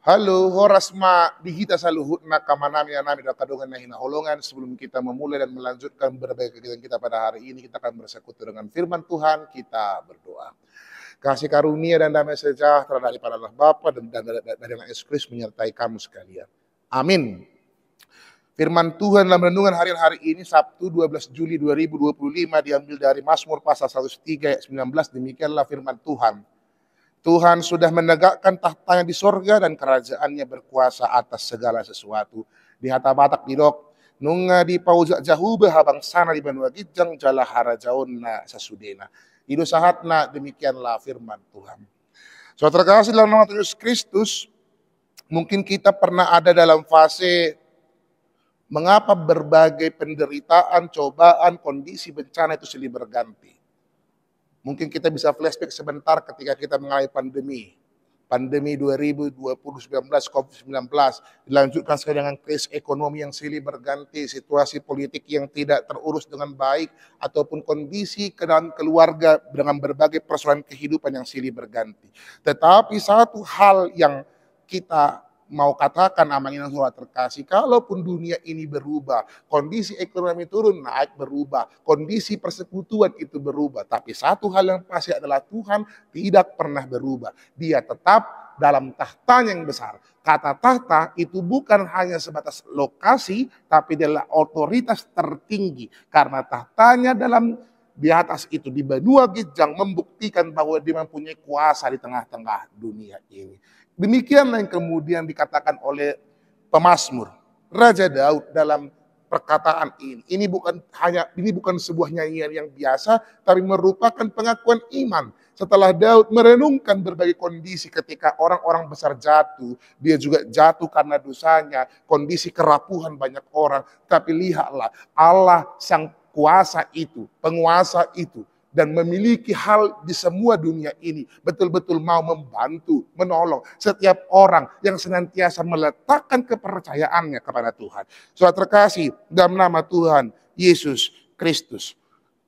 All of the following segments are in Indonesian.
Halo, horas ma dihita saluhutna kamanami anami dakadungan na hinaholongan. Sebelum kita memulai dan melanjutkan berbagai kegiatan kita pada hari ini, kita akan bersekutu dengan firman Tuhan, kita berdoa. Kasih karunia dan damai sejahtera daripada Allah Bapa dan dari Anak Yesus Kristus menyertai kamu sekalian. Amin. Firman Tuhan dalam renungan harian hari ini, Sabtu 12 Juli 2025, diambil dari Mazmur pasal 103 ayat 19, demikianlah firman Tuhan. Tuhan sudah menegakkan tahtanya di sorga dan kerajaannya berkuasa atas segala sesuatu. Di hata batak didok, nunga di paujak jahuba habang sana di benua gijang jala harajaonna sasudena. Hidup sahatna, demikianlah firman Tuhan. Saudara terkasih dalam nama Tuhan Yesus Kristus, mungkin kita pernah ada dalam fase mengapa berbagai penderitaan, cobaan, kondisi bencana itu silih berganti. Mungkin kita bisa flashback sebentar ketika kita mengalami pandemi. Pandemi 2019, COVID-19, dilanjutkan sekali dengan krisis ekonomi yang silih berganti, situasi politik yang tidak terurus dengan baik, ataupun kondisi dalam keluarga dengan berbagai persoalan kehidupan yang silih berganti. Tetapi satu hal yang kita mau katakan amanah saudara terkasih, kalaupun dunia ini berubah, kondisi ekonomi turun naik berubah, kondisi persekutuan itu berubah, tapi satu hal yang pasti adalah Tuhan tidak pernah berubah. Dia tetap dalam tahtanya yang besar. Kata tahta itu bukan hanya sebatas lokasi, tapi adalah otoritas tertinggi, karena tahtanya di atas itu di benua gijang membuktikan bahwa dia mempunyai kuasa di tengah-tengah dunia ini. Demikianlah yang kemudian dikatakan oleh pemazmur Raja Daud dalam perkataan ini. Ini bukan sebuah nyanyian yang biasa, tapi merupakan pengakuan iman. Setelah Daud merenungkan berbagai kondisi ketika orang-orang besar jatuh, dia juga jatuh karena dosanya, kondisi kerapuhan banyak orang. Tapi lihatlah, Allah sang kuasa itu, penguasa itu, dan memiliki hal di semua dunia ini, betul-betul mau membantu, menolong setiap orang yang senantiasa meletakkan kepercayaannya kepada Tuhan. Saudara terkasih, dalam nama Tuhan Yesus Kristus,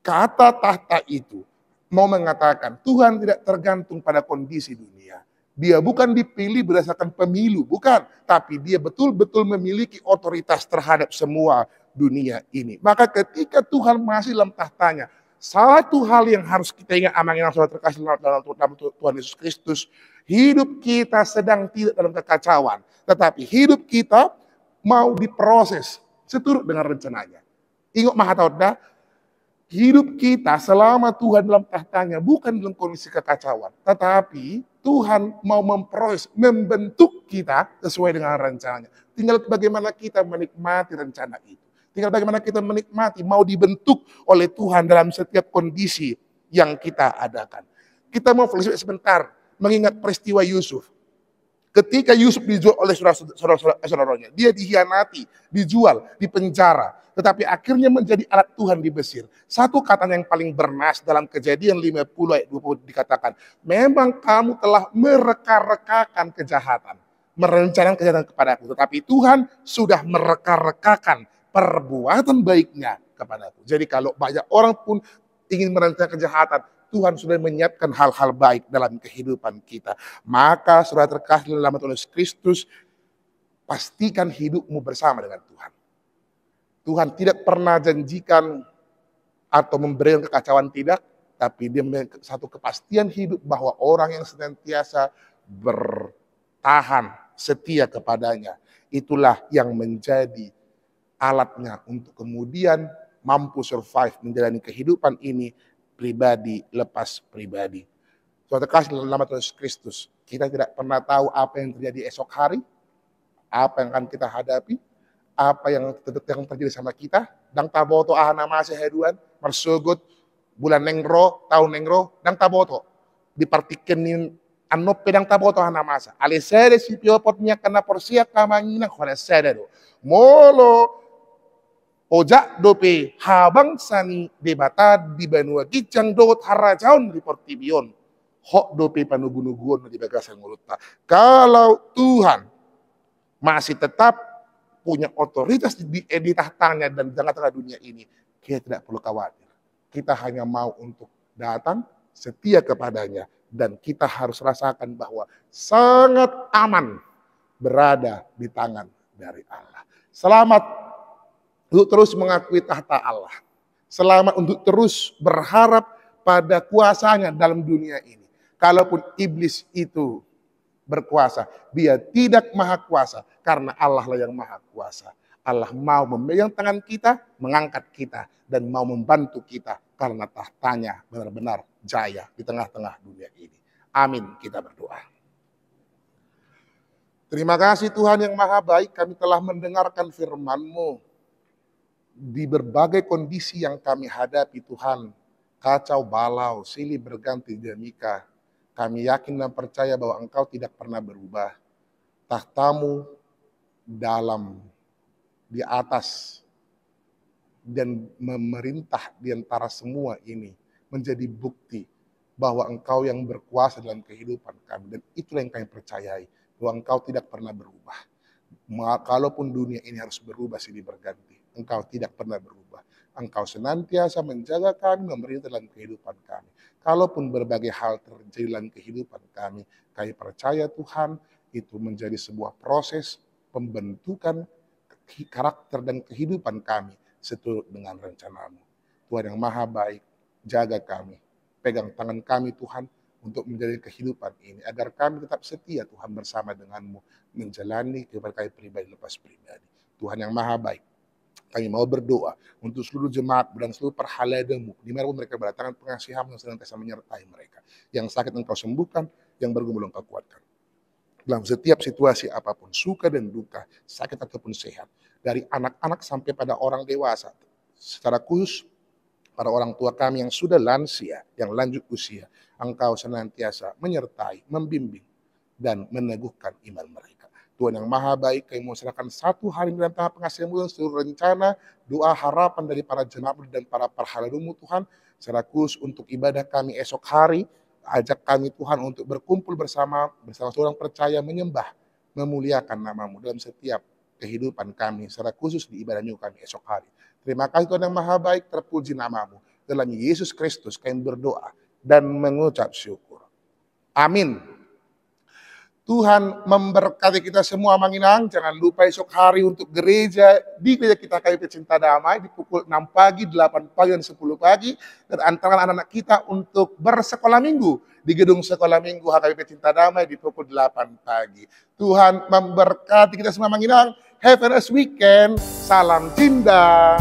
kata tahta itu mau mengatakan Tuhan tidak tergantung pada kondisi dunia. Dia bukan dipilih berdasarkan pemilu, bukan, tapi dia betul-betul memiliki otoritas terhadap semua dunia ini. Maka ketika Tuhan masih dalam tahtanya, satu hal yang harus kita ingat amanah saudara terkasih dalam Tuhan Yesus Kristus, hidup kita sedang tidak dalam kekacauan, tetapi hidup kita mau diproses seturut dengan rencananya. Ingat Mahatauda, hidup kita selama Tuhan dalam tahtanya bukan dalam kondisi kekacauan, tetapi Tuhan mau memproses, membentuk kita sesuai dengan rencananya. Tinggal bagaimana kita menikmati rencana itu. Tinggal bagaimana kita menikmati, mau dibentuk oleh Tuhan dalam setiap kondisi yang kita adakan. Kita mau flashback sebentar, mengingat peristiwa Yusuf. Ketika Yusuf dijual oleh saudara-saudaranya, dia dihianati, dijual, dipenjara. Tetapi akhirnya menjadi alat Tuhan di Mesir. Satu kata yang paling bernas dalam Kejadian 50 ayat 20 dikatakan, memang kamu telah mereka-rekakan kejahatan, merencanakan kejahatan kepadaku. Tetapi Tuhan sudah mereka-rekakan perbuatan baiknya kepadaku. Jadi kalau banyak orang pun ingin merencanakan kejahatan, Tuhan sudah menyiapkan hal-hal baik dalam kehidupan kita. Maka saudara terkasih dalam Tuhan Yesus Kristus, pastikan hidupmu bersama dengan Tuhan. Tuhan tidak pernah janjikan atau memberikan kekacauan, tidak, tapi dia memberikan satu kepastian hidup bahwa orang yang senantiasa bertahan setia kepadanya, itulah yang menjadi alatnya untuk kemudian mampu survive menjalani kehidupan ini pribadi lepas pribadi. Saudara kasih dalam nama Tuhan Yesus Kristus, kita tidak pernah tahu apa yang terjadi esok hari, apa yang akan kita hadapi, apa yang terjadi sama kita. Dang taboto ahana masih heduan, marsugut, bulan nengro, tahun nengro, dang taboto. Dipartikenin ano pedang taboto ahana masa. Alesere si piopotnya kena porsia kamangina kore sere do. Molo ojak dope habang sani debata di benua gijang dot harajaun di portibion. Hok dope panugunuguan di bagasan ngulutna. Kalau Tuhan masih tetap punya otoritas di tahtanya dan di tengah-tengah dunia ini, kita tidak perlu khawatir. Kita hanya mau untuk datang setia kepadanya, dan kita harus rasakan bahwa sangat aman berada di tangan dari Allah. Selamat untuk terus mengakui tahta Allah. Selamat untuk terus berharap pada kuasanya dalam dunia ini. Kalaupun iblis itu berkuasa, dia tidak maha kuasa karena Allah lah yang maha kuasa. Allah mau memegang tangan kita, mengangkat kita, dan mau membantu kita karena tahtanya benar-benar jaya di tengah-tengah dunia ini. Amin, kita berdoa. Terima kasih Tuhan yang maha baik, kami telah mendengarkan firman-Mu. Di berbagai kondisi yang kami hadapi Tuhan, kacau balau, silih berganti dinamika, kami yakin dan percaya bahwa Engkau tidak pernah berubah. Tahta-Mu di atas dan memerintah di antara semua ini menjadi bukti bahwa Engkau yang berkuasa dalam kehidupan kami, dan itulah yang kami percayai, bahwa Engkau tidak pernah berubah. Kalaupun dunia ini harus berubah silih berganti, Engkau tidak pernah berubah. Engkau senantiasa menjaga kami, memerintah dalam kehidupan kami. Kalaupun berbagai hal terjadi dalam kehidupan kami percaya Tuhan, itu menjadi sebuah proses pembentukan karakter dan kehidupan kami seturut dengan rencana-Mu. Tuhan yang maha baik, jaga kami, pegang tangan kami Tuhan, untuk menjalani kehidupan ini, agar kami tetap setia Tuhan bersama dengan-Mu, menjalani kehidupan kami pribadi lepas pribadi. Tuhan yang maha baik, kami mau berdoa untuk seluruh jemaat dan seluruh perhaladamu, di mana mereka berdatangan, pengasihan-Mu yang senantiasa menyertai mereka. Yang sakit Engkau sembuhkan, yang bergumul Engkau kuatkan. Dalam setiap situasi apapun, suka dan duka, sakit ataupun sehat, dari anak-anak sampai pada orang dewasa, secara khusus para orang tua kami yang sudah lansia, yang lanjut usia, Engkau senantiasa menyertai, membimbing, dan meneguhkan iman mereka. Tuhan yang maha baik, kami mau serahkan satu hari dalam tangan pengasihan-Mu, seluruh rencana, doa, harapan dari para jemaat dan para perhaladamu Tuhan, secara khusus untuk ibadah kami esok hari, ajak kami Tuhan untuk berkumpul bersama seorang percaya, menyembah, memuliakan nama-Mu dalam setiap kehidupan kami, secara khusus di ibadah minggu kami esok hari. Terima kasih Tuhan yang maha baik, terpuji nama-Mu. Dalam Yesus Kristus kami berdoa dan mengucap syukur. Amin. Tuhan memberkati kita semua Manginang. Jangan lupa esok hari untuk gereja, di gereja kita KPP Cinta Damai di pukul 6 pagi, 8 pagi, dan 10 pagi. Dan antara anak-anak kita untuk bersekolah minggu di gedung sekolah minggu HKBP Cinta Damai di pukul 8 pagi. Tuhan memberkati kita semua Manginang. Have a nice weekend. Salam Cinta.